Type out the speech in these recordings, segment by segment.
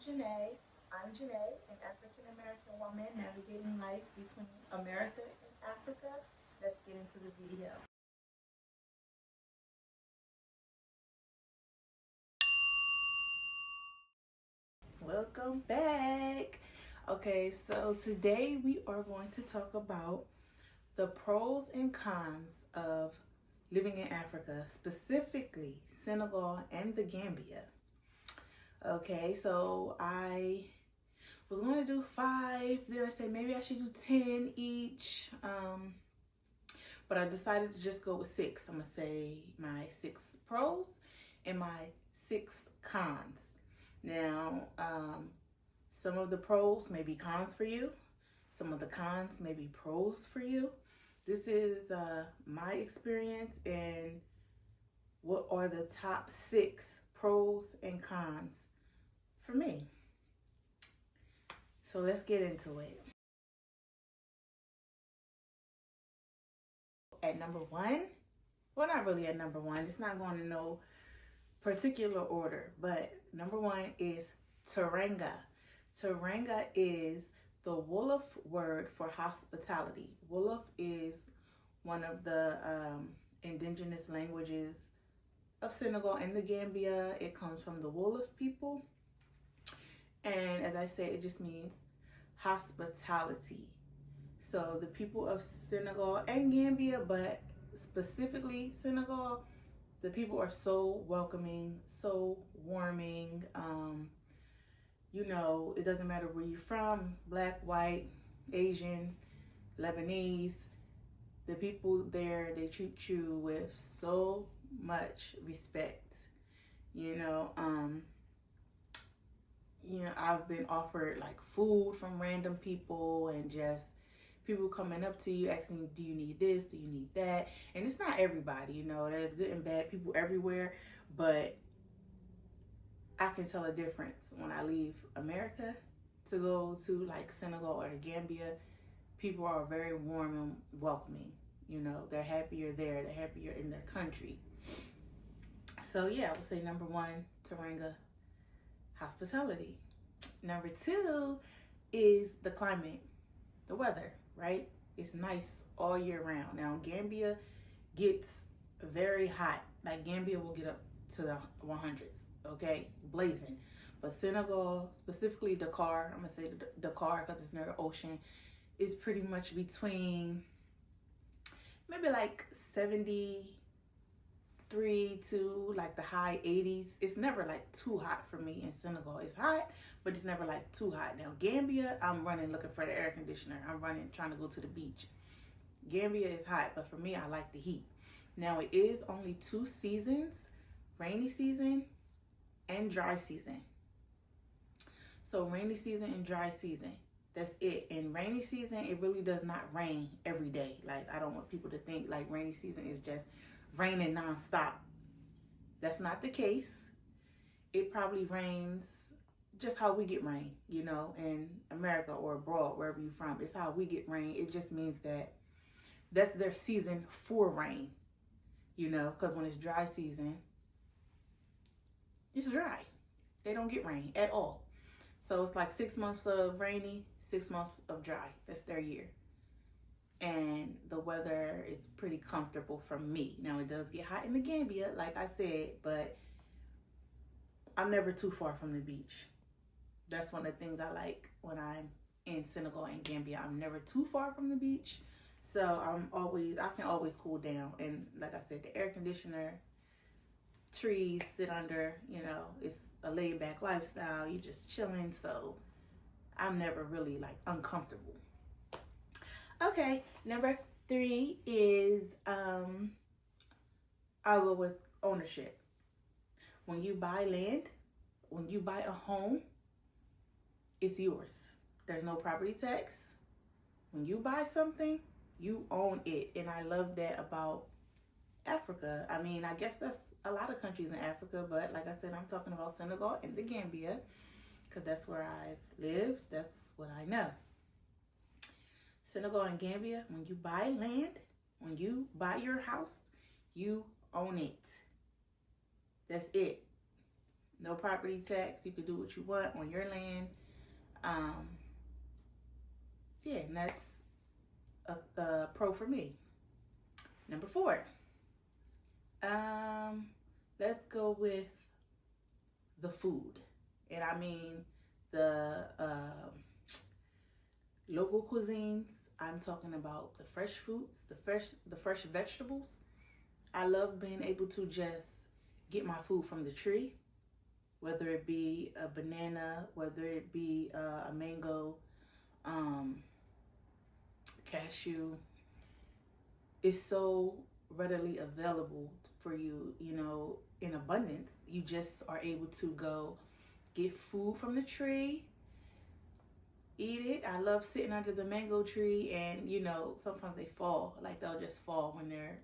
Janae. I'm Janae, an African American woman navigating life between America and Africa. Let's get into the video. Welcome back. Okay, so today we are going to talk about the pros and cons of living in Africa, specifically Senegal and the Gambia. Okay, so I was going to do 5, then I said maybe I should do 10 each. But I decided to just go with 6. I'm going to say my 6 pros and my 6 cons. Now, some of the pros may be cons for you. Some of the cons may be pros for you. This is my experience and what are the top 6 pros and cons for me. So let's get into it. At number 1, well, not really at number 1. It's not going in no particular order, but number 1 is Teranga. Teranga is the Wolof word for hospitality. Wolof is one of the indigenous languages of Senegal and the Gambia. It comes from the Wolof people. And as I said, it just means hospitality. So the people of Senegal and Gambia, but specifically Senegal, the people are so welcoming, so warming. It doesn't matter where you're from, black, white, Asian, Lebanese. The people there, they treat you with so much respect. I've been offered like food from random people and just people coming up to you asking, do you need this? Do you need that? And it's not everybody, there's good and bad people everywhere, but I can tell a difference when I leave America to go to like Senegal or the Gambia. People are very warm and welcoming. They're happier there. They're happier in their country. So yeah, I would say number 1, Teranga, hospitality. Number 2 is the climate, the weather, right? It's nice all year round. Now, Gambia gets very hot. Like Gambia will get up to the 100s, okay? Blazing. But Senegal, specifically Dakar, I'm gonna say Dakar because it's near the ocean, is pretty much between maybe like 73 to like the high 80s. It's never like too hot for me in Senegal. It's hot, but it's never like too hot. Now Gambia, I'm running looking for the air conditioner. I'm running trying to go to the beach. Gambia is hot, but for me, I like the heat. Now it is only 2 seasons, rainy season and dry season. So rainy season and dry season, that's it. In rainy season, it really does not rain every day. Like, I don't want people to think like rainy season is just raining nonstop. That's not the case. It probably rains just how we get rain, in America or abroad, wherever you're from. It's how we get rain. It just means that that's their season for rain, because when it's dry season, it's dry. They don't get rain at all. So it's like 6 months of rainy, 6 months of dry. That's their year. And the weather is pretty comfortable for me. Now it does get hot in the Gambia, like I said, but I'm never too far from the beach. That's one of the things I like when I'm in Senegal and Gambia. I'm never too far from the beach. So I can always cool down. And like I said, the air conditioner, trees, sit under, it's a laid back lifestyle. You're just chilling. So I'm never really like uncomfortable. Okay, number 3 is I'll go with ownership. When you buy land, when you buy a home, it's yours. There's no property tax. When you buy something, you own it. And I love that about Africa. I mean, I guess that's a lot of countries in Africa, but like I said, I'm talking about Senegal and the Gambia because that's where I've lived. That's what I know. Senegal and Gambia, when you buy land, when you buy your house, you own it. That's it. No property tax. You can do what you want on your land. Um, yeah, and that's a pro for me. Number 4. Let's go with the food. And I mean the local cuisines. I'm talking about the fresh fruits, the fresh vegetables. I love being able to just get my food from the tree, whether it be a banana, whether it be a mango, cashew. It's so readily available for you, you know, in abundance. You just are able to go get food from the tree, eat it. I love sitting under the mango tree, and you know, sometimes they fall. Like they'll just fall when they're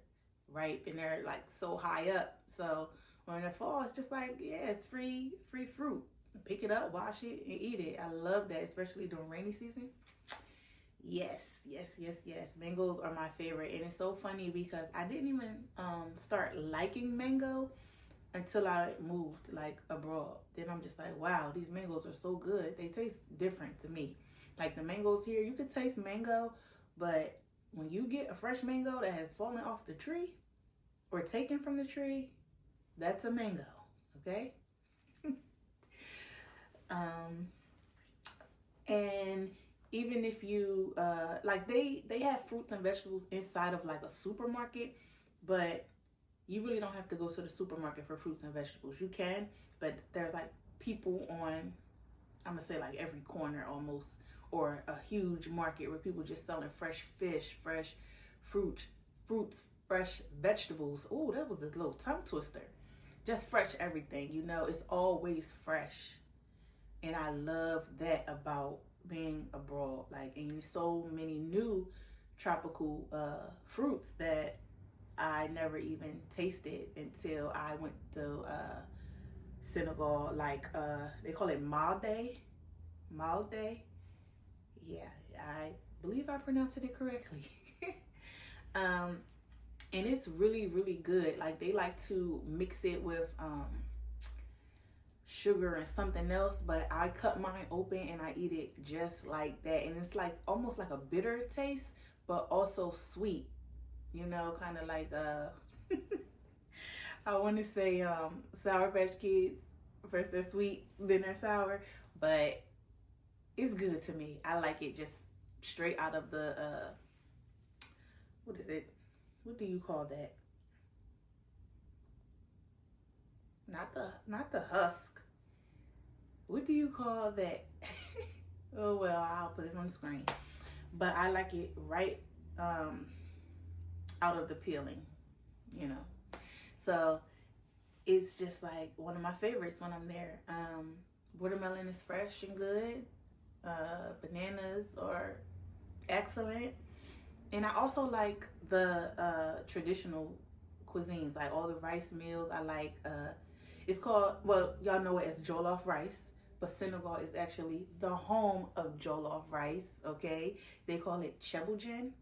ripe and they're like so high up. So when it falls, it's just like, yeah, it's free fruit. Pick it up, wash it, and eat it. I love that, especially during rainy season. Yes. Mangoes are my favorite, and it's so funny because I didn't even start liking mango until I moved like abroad. Then I'm just like, wow, these mangoes are so good. They taste different to me. Like the mangoes here, you could taste mango, but when you get a fresh mango that has fallen off the tree or taken from the tree, that's a mango, okay? And even if you like they have fruits and vegetables inside of like a supermarket, but you really don't have to go to the supermarket for fruits and vegetables. You can, but there's like people on, I'm gonna say like every corner almost, or a huge market where people just selling fresh fish, fresh fruits, fresh vegetables. Oh, that was a little tongue twister. Just fresh everything, you know, it's always fresh. And I love that about being abroad. Like, and so many new tropical fruits that I never even tasted until I went to Senegal. Like they call it malde. Yeah, I believe I pronounced it correctly. And it's really good. Like they like to mix it with sugar and something else, but I cut mine open and I eat it just like that. And it's like almost like a bitter taste, but also sweet. You know, kind of like I want to say Sour Patch Kids. First they're sweet, then they're sour, but it's good to me. I like it just straight out of the what is it? What do you call that? Not the husk. What do you call that? Oh well, I'll put it on the screen. But I like it right out of the peeling, you know. So it's just like one of my favorites when I'm there. Watermelon is fresh and good. Bananas are excellent. And I also like the traditional cuisines, like all the rice meals. I like, it's called, well, y'all know it as jollof rice, but Senegal is actually the home of jollof rice, okay? They call it cheboujen.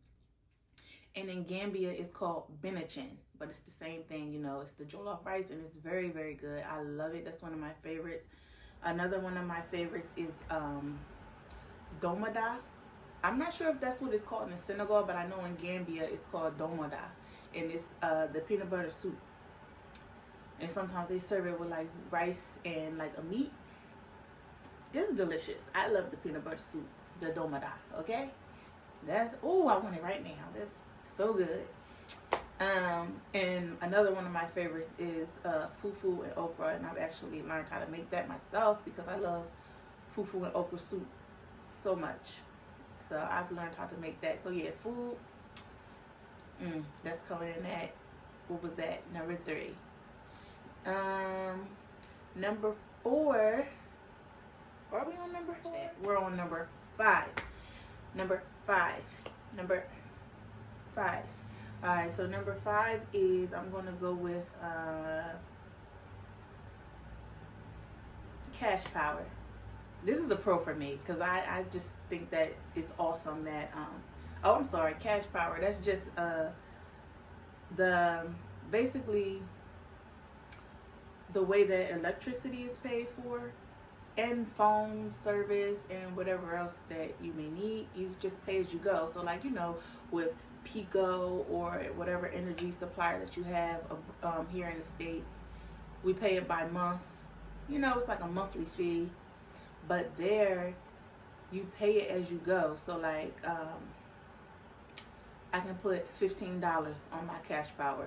And in Gambia, it's called benachin, but it's the same thing, you know, it's the jollof rice, and it's very good. I love it. That's one of my favorites. Another one of my favorites is domada. I'm not sure if that's what it's called in Senegal, but I know in Gambia it's called domada, and it's the peanut butter soup. And sometimes they serve it with like rice and like a meat. It's delicious. I love the peanut butter soup, the domada. Okay, that's, oh, I want it right now. That's so good. And another one of my favorites is fufu and okra, and I've actually learned how to make that myself because I love fufu and okra soup so much. So I've learned how to make that. So yeah, food, that's coming in at, what was that, number 3. Number 4, are we on number 4? We're on number 5. Number 5. All right, so number 5 is, I'm gonna go with cash power. This is a pro for me because I just think that it's awesome that oh, I'm sorry, cash power. That's just the basically the way that electricity is paid for and phone service and whatever else that you may need, you just pay as you go. So like, with Pico or whatever energy supplier that you have here in the States, we pay it by month. It's like a monthly fee. But there, you pay it as you go. So like, I can put $15 on my cash power,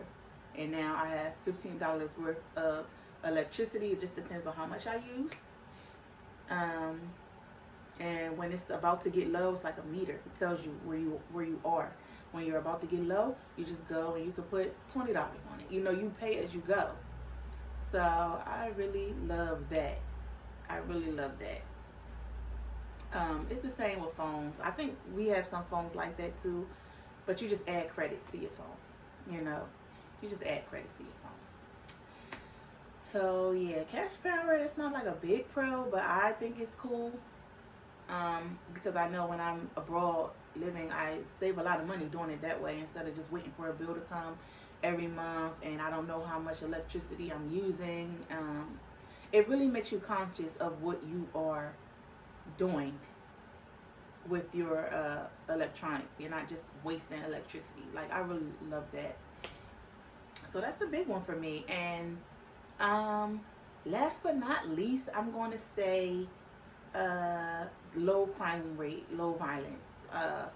and now I have $15 worth of electricity. It just depends on how much I use. And when it's about to get low, it's like a meter. It tells you where you are. When you're about to get low, you just go and you can put $20 on it. You pay as you go. So I really love that. I really love that. It's the same with phones. I think we have some phones like that too, but you just add credit to your phone. You just add credit to your phone. So yeah, cash power, that's not like a big pro, but I think it's cool. Because I know when I'm abroad living, I save a lot of money doing it that way instead of just waiting for a bill to come every month and I don't know how much electricity I'm using. It really makes you conscious of what you are doing with your electronics. You're not just wasting electricity. Like, I really love that. So that's a big one for me. And last but not least, I'm going to say low crime rate, low violence.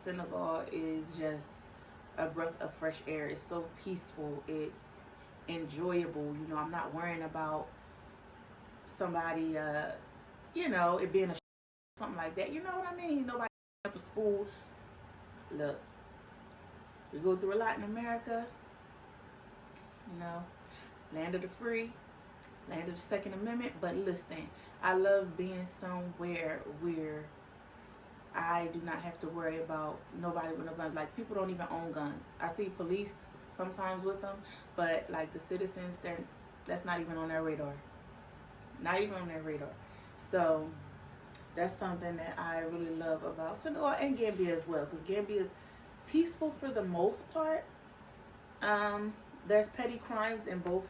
Senegal is just a breath of fresh air. It's so peaceful. It's enjoyable. I'm not worrying about somebody, it being a something like that. You know what I mean? Nobody up to school. Look, we go through a lot in America. Land of the free, land of the Second Amendment. But listen, I love being somewhere where I do not have to worry about nobody with no guns. Like, people don't even own guns. I see police sometimes with them, but like the citizens, that's not even on their radar. Not even on their radar. So that's something that I really love about Senegal and Gambia as well, because Gambia is peaceful for the most part. There's petty crimes in both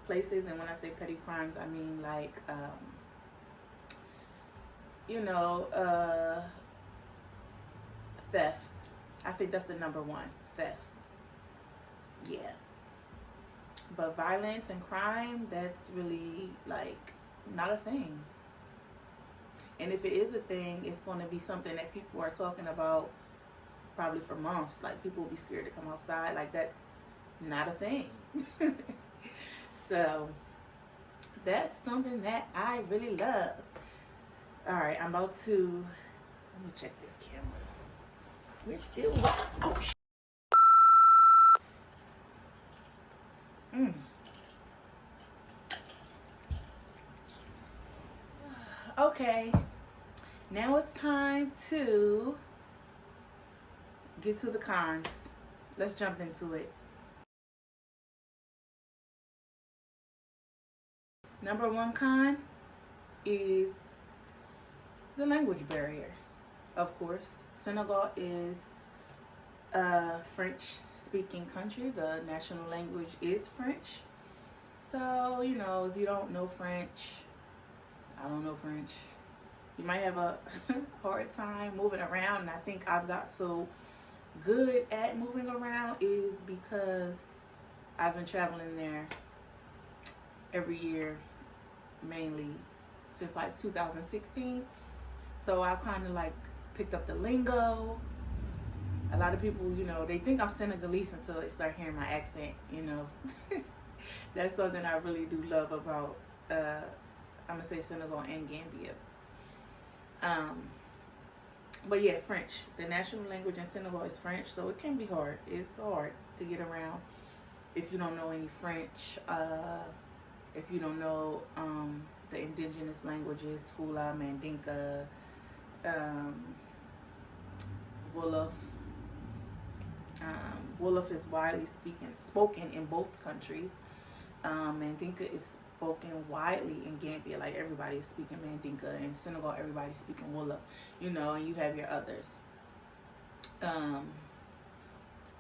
places, and when I say petty crimes, I mean like, theft. I think that's the number one, theft. Yeah. But violence and crime, that's really like not a thing. And if it is a thing, it's going to be something that people are talking about probably for months. Like, people will be scared to come outside. Like, that's not a thing. So that's something that I really love. All right, I'm about to, let me check this camera. We're still, oh, Okay, now it's time to get to the cons. Let's jump into it. Number one con is the language barrier. Of course, Senegal is a French-speaking country. The national language is French. So, if you don't know French, I don't know French, you might have a hard time moving around. And I think I've got so good at moving around is because I've been traveling there every year, mainly since like 2016. So I kind of like picked up the lingo. A lot of people, they think I'm Senegalese until they start hearing my accent, That's something I really do love about, I'm going to say Senegal and Gambia. But yeah, French. The national language in Senegal is French, so it can be hard. It's hard to get around if you don't know any French, if you don't know the indigenous languages, Fula, Mandinka, Wolof. Wolof is widely spoken in both countries. Mandinka is spoken widely in Gambia. Like, everybody is speaking Mandinka. In Senegal, everybody's speaking Wolof. And you have your others.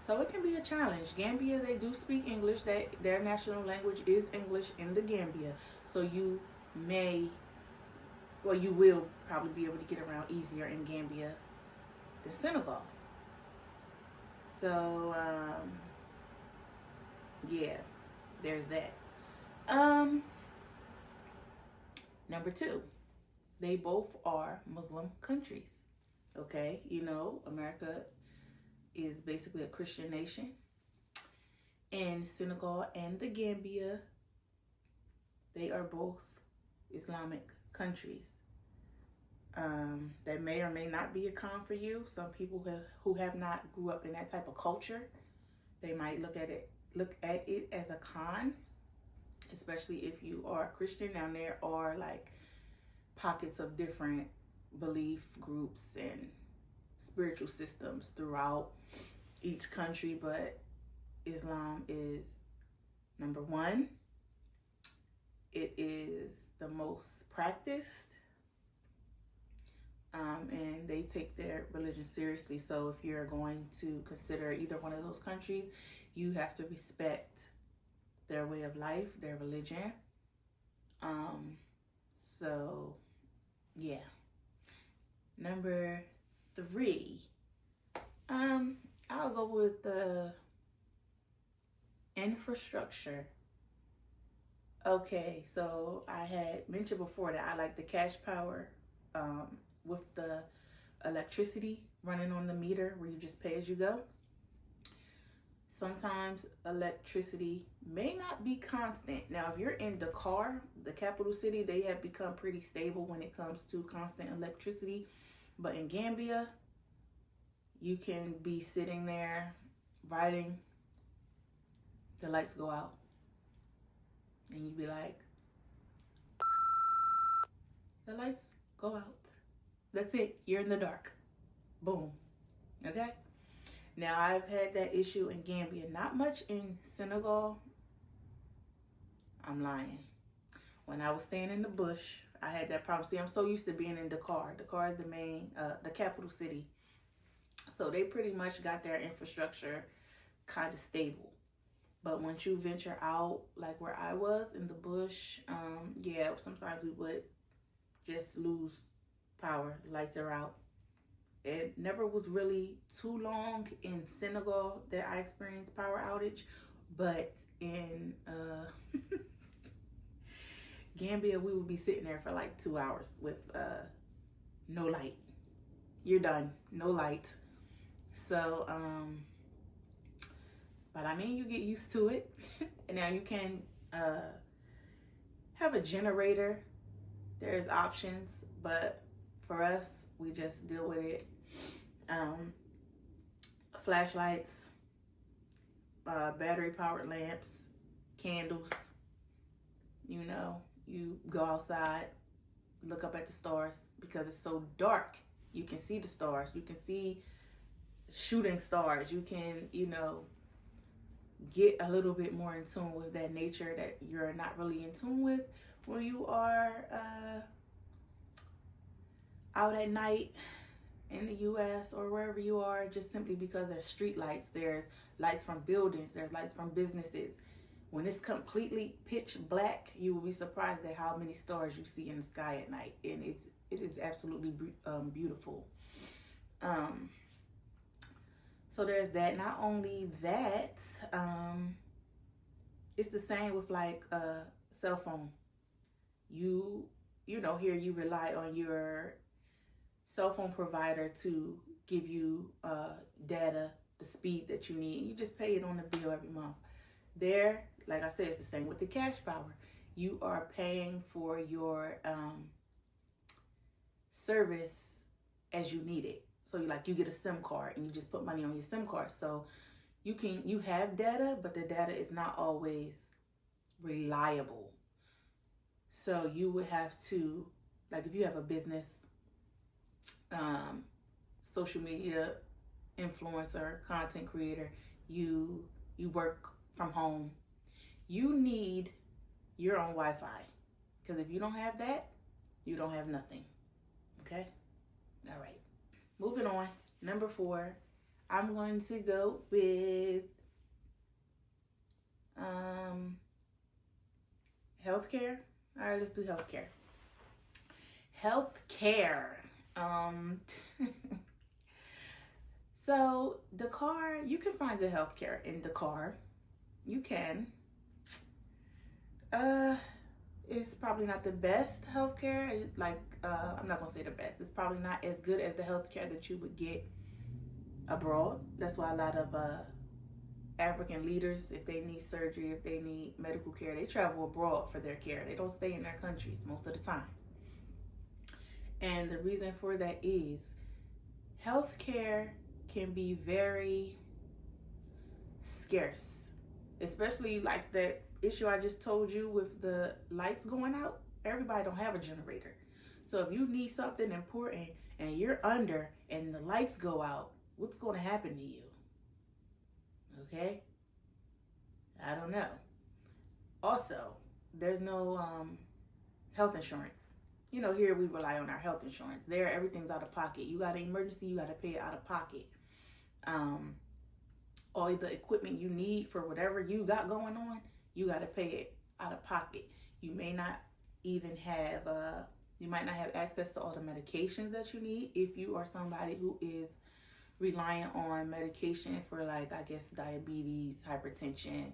So it can be a challenge. Gambia, they do speak English. Their national language is English in the Gambia. So you may, well, you will probably be able to get around easier in Gambia than Senegal. So, yeah, there's that. Um, Number two, they both are Muslim countries. Okay, you know, America is basically a Christian nation, and Senegal and the Gambia, they are both Islamic countries. That may or may not be a con for you. Some people who have not grew up in that type of culture, they might look at it as a con, especially if you are a Christian. Now there are like pockets of different belief groups and spiritual systems throughout each country, but Islam is number one. It is the most practiced, and they take their religion seriously. So if you're going to consider either one of those countries, you have to respect their way of life, their religion. So yeah. Number three, I'll go with the infrastructure. Okay, so I had mentioned before that I like the cash power, with the electricity running on the meter where you just pay as you go. Sometimes electricity may not be constant. Now, if you're in Dakar, the capital city, they have become pretty stable when it comes to constant electricity. But in Gambia, you can be sitting there writing, the lights go out, and you'd be like, the lights go out. That's it. You're in the dark. Boom. Okay? Now, I've had that issue in Gambia. Not much in Senegal. I'm lying. When I was staying in the bush, I had that problem. See, I'm so used to being in Dakar. Dakar is the capital city. So they pretty much got their infrastructure kind of stable. But once you venture out, like where I was in the bush, yeah, sometimes we would just lose power. Lights are out. It never was really too long in Senegal that I experienced power outage, but in Gambia, we would be sitting there for like 2 hours with no light. You're done. No light. So, but I mean, you get used to it. And now you can have a generator. There's options, but for us, we just deal with it. Flashlights, battery powered lamps, candles. You know, you go outside, look up at the stars because it's so dark. You can see the stars. You can see shooting stars. You can, you know, get a little bit more in tune with that nature that you're not really in tune with when you are out at night in the US or wherever you are, just simply because there's street lights, there's lights from buildings, there's lights from businesses. When it's completely pitch black, you will be surprised at how many stars you see in the sky at night, and it is absolutely beautiful. So there's that. Not only that, it's the same with like a cell phone. You know, here you rely on your cell phone provider to give you data, the speed that you need. You just pay it on the bill every month. There, like I said, it's the same with the cash power. You are paying for your service as you need it. So you get a SIM card and you just put money on your SIM card. So you have data, but the data is not always reliable. So you would have to, like if you have a business, social media influencer, content creator, you work from home, you need your own Wi-Fi, because if you don't have that, you don't have nothing. Okay? All right. Moving on. Number 4, I'm going to go with healthcare. All right, let's do healthcare. Healthcare. Um, so Dakar, you can find good healthcare in Dakar. You can. Uh, it's probably not the best healthcare. Like, I'm not gonna say the best. It's probably not as good as the healthcare that you would get abroad. That's why a lot of African leaders, if they need surgery, if they need medical care, they travel abroad for their care. They don't stay in their countries most of the time. And the reason for that is healthcare can be very scarce, especially like that issue I just told you with the lights going out. Everybody don't have a generator. So if you need something important and you're under and the lights go out, what's going to happen to you? Okay? I don't know. Also, there's no health insurance. You know, here we rely on our health insurance. There, everything's out of pocket. You got an emergency, you got to pay it out of pocket. All the equipment you need for whatever you got going on, you got to pay it out of pocket. You may not even have, you might not have access to all the medications that you need if you are somebody who is reliant on medication for, like, I guess, diabetes, hypertension,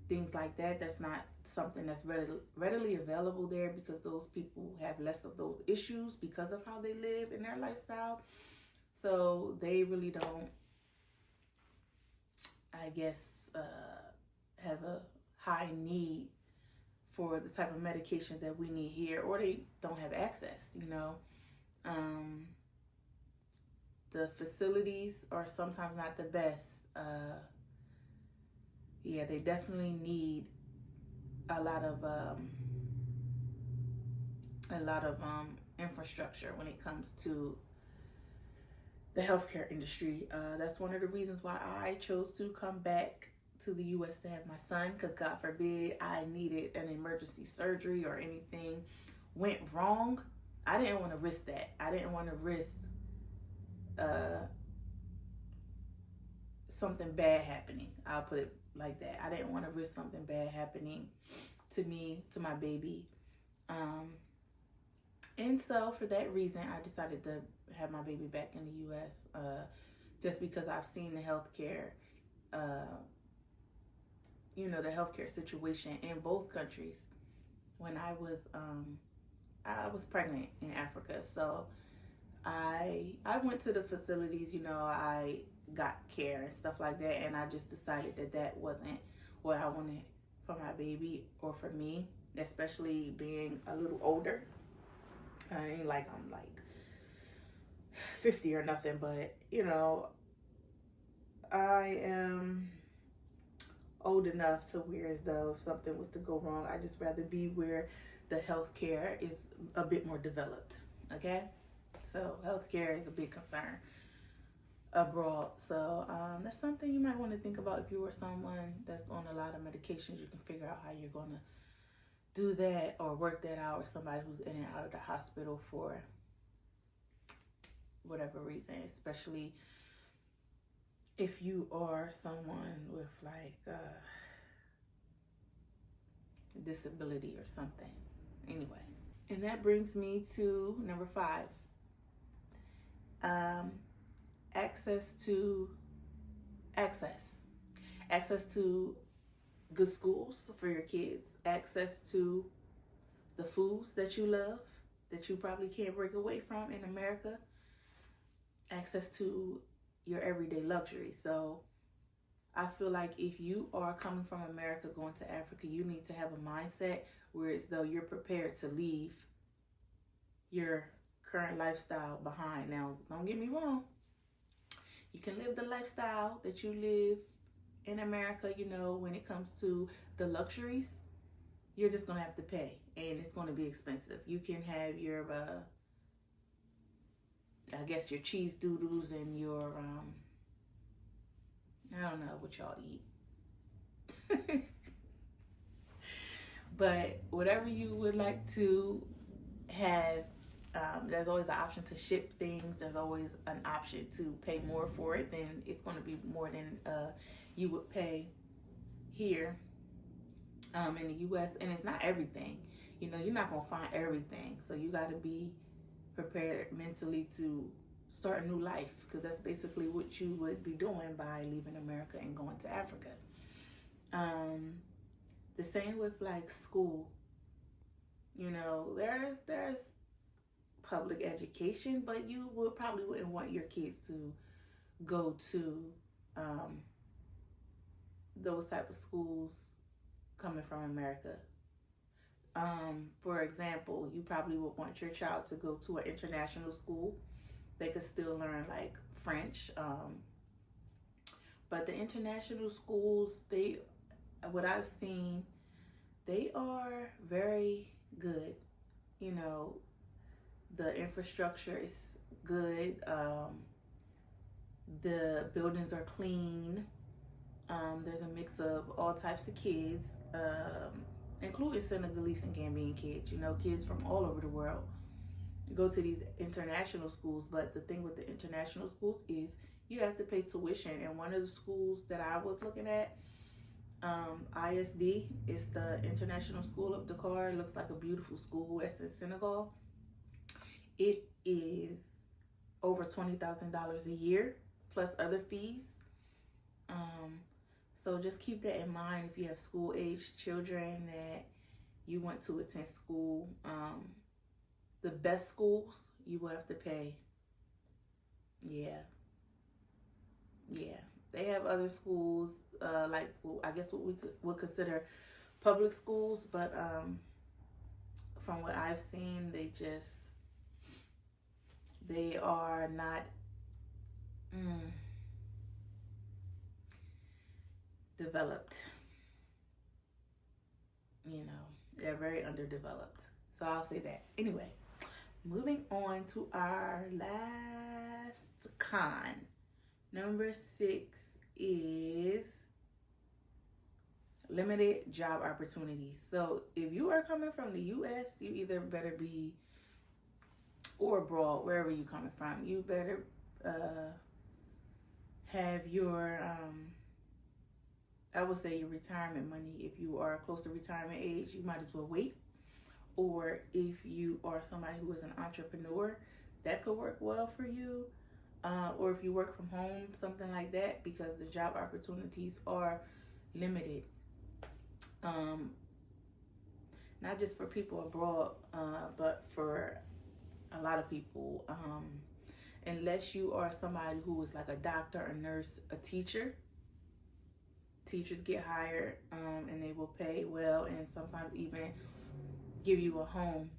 things like that. That's not something that's readily available there, because those people have less of those issues because of how they live in their lifestyle. So they really don't, I guess, have a high need for the type of medication that we need here, or they don't have access, you know. The facilities are sometimes not the best. Yeah, they definitely need a lot of infrastructure when it comes to the healthcare industry. That's one of the reasons why I chose to come back to the U.S. to have my son, because God forbid I needed an emergency surgery or anything went wrong. I didn't want to risk that. I didn't want to risk something bad happening. I'll put it like that. I didn't want to risk something bad happening to me, to my baby. And so for that reason, I decided to have my baby back in the U.S. Just because I've seen the healthcare, the healthcare situation in both countries when I was pregnant in Africa. So I went to the facilities, I got care and stuff like that, and I just decided that wasn't what I wanted for my baby or for me, especially being a little older. I ain't like I'm like 50 or nothing, but I am old enough to where, as though if something was to go wrong, I just rather be where the healthcare is a bit more developed. Okay, so healthcare is a big concern abroad. So that's something you might want to think about if you are someone that's on a lot of medications. You can figure out how you're going to do that or work that out with somebody who's in and out of the hospital for whatever reason, especially if you are someone with like a disability or something. Anyway, and that brings me to number 5. Access to good schools for your kids, access to the foods that you love, that you probably can't break away from in America, access to your everyday luxury. So I feel like if you are coming from America going to Africa, you need to have a mindset where it's though you're prepared to leave your current lifestyle behind. Now, don't get me wrong. You can live the lifestyle that you live in America, when it comes to the luxuries. You're just going to have to pay, and it's going to be expensive. You can have your, your cheese doodles and your, I don't know what y'all eat. But whatever you would like to have, there's always an option to ship things. There's always an option to pay more for it. Then it's going to be more than you would pay here. in the U.S. And it's not everything. You know, you're not going to find everything. So you got to be prepared mentally to start a new life, because that's basically what you would be doing by leaving America and going to Africa. The same with like school. You know, there's public education, but you would probably wouldn't want your kids to go to those type of schools coming from America. For example, you probably would want your child to go to an international school. They could still learn like French. But the international schools, what I've seen, they are very good. You know, the infrastructure is good. The buildings are clean. There's a mix of all types of kids, including Senegalese and Gambian kids. You know, kids from all over the world go to these international schools. But the thing with the international schools is you have to pay tuition. And one of the schools that I was looking at, ISD, is the International School of Dakar. It looks like a beautiful school. That's in Senegal. It is over $20,000 a year plus other fees. So just keep that in mind if you have school age children that you want to attend school. The best schools, you will have to pay. Yeah. They have other schools, like, well, I guess what we would consider public schools, but from what I've seen, they are not developed. You know, they're very underdeveloped. So I'll say that. Anyway, moving on to our last con. Number 6 is limited job opportunities. So if you are coming from the U.S., you either better be, or abroad, wherever you're coming from, you better have your, I would say, your retirement money. If you are close to retirement age, you might as well wait. Or if you are somebody who is an entrepreneur, that could work well for you. Or if you work from home, something like that, because the job opportunities are limited. Not just for people abroad, but for a lot of people. Unless you are somebody who is like a doctor, a nurse, a teacher. Teachers get hired, and they will pay well, and sometimes even give you a home,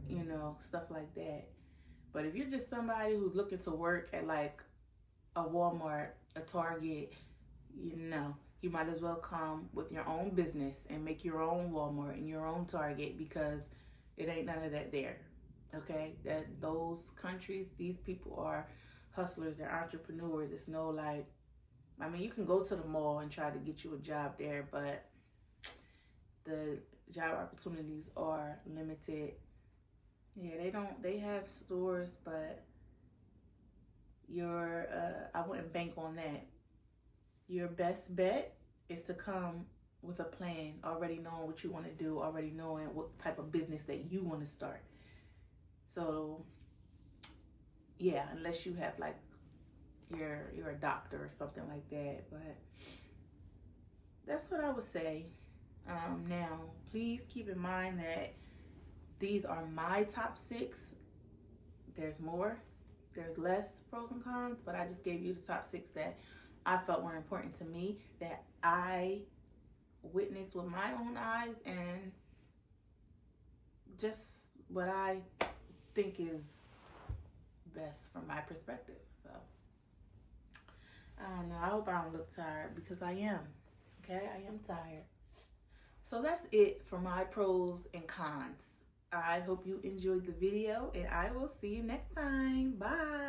you know, stuff like that. But if you're just somebody who's looking to work at like a Walmart, a Target, you know, you might as well come with your own business and make your own Walmart and your own Target, because it ain't none of that there. Okay? That those countries, these people are hustlers, they're entrepreneurs. It's no like, I mean, you can go to the mall and try to get you a job there, but the job opportunities are limited. Yeah, they have stores, but I wouldn't bank on that. Your best bet is to come with a plan, already knowing what you want to do, already knowing what type of business that you want to start. So, yeah, unless you have like, you're a doctor or something like that, but that's what I would say. Now, please keep in mind that these are my top 6. There's more. There's less pros and cons, but I just gave you the top 6 that I felt were important to me, that I witnessed with my own eyes, and just what I think is best from my perspective. So, I don't know. I hope I don't look tired, because I am. Okay? I am tired. So that's it for my pros and cons. I hope you enjoyed the video, and I will see you next time. Bye.